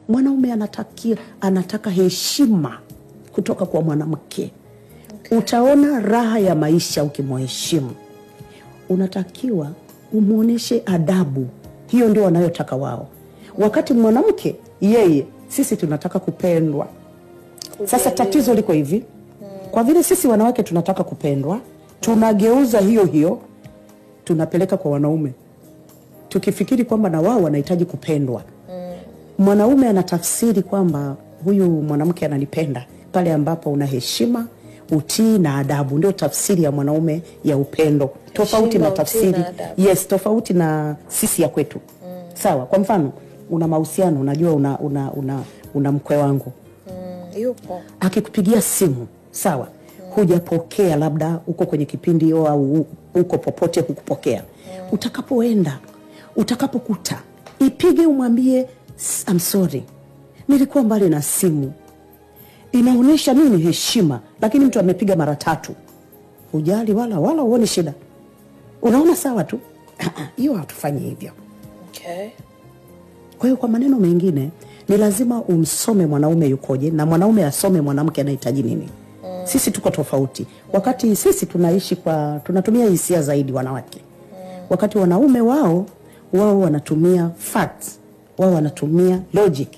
Mwanaume anataka heshima kutoka kwa mwanamke. Okay. Utaona raha ya maisha ukimheshimu. Unatakiwa umuoneshe adabu. Hiyo ndio wanayotaka wao. Wakati mwanamke sisi tunataka kupendwa. Sasa tatizo liko hivi. Kwa vile sisi wanawake tunataka kupendwa, tunageuza hiyo tunapeleka kwa wanaume. Tukifikiri kwamba na wao wanahitaji kupendwa. Mwanaume anatafsiri kwamba huyu mwanamke ananipenda pale ambapo una heshima, utii na adabu. Ndio tafsiri ya mwanaume ya upendo. Tofauti na tafsiri. Yes, tofauti na sisi ya kwetu. Sawa, kwa mfano, una mahusiano, unajua una mkwe wangu. Yupo. Akikupigia simu, sawa, hujapokea, labda uko kwenye kipindi au uko popote hukupokea. Utakapoenda, utakapokuta, ipige umwambie I'm sorry, nilikuwa mbali na simu. Inaonyesha nini? Heshima. Lakini mtu amepiga mara 3, hujali wala uone shida. Unaona sawa tu. Hiyo hatufanyi hivyo. Okay. Kwa hiyo kwa maneno mengine, ni lazima umsome mwanaume yukoje na mwanaume asome mwanamke anahitaji nini. Sisi tuko tofauti. Wakati sisi tunatumia hisia zaidi wanawake. Wakati wanaume wao wanatumia facts, wao wanatumia logic.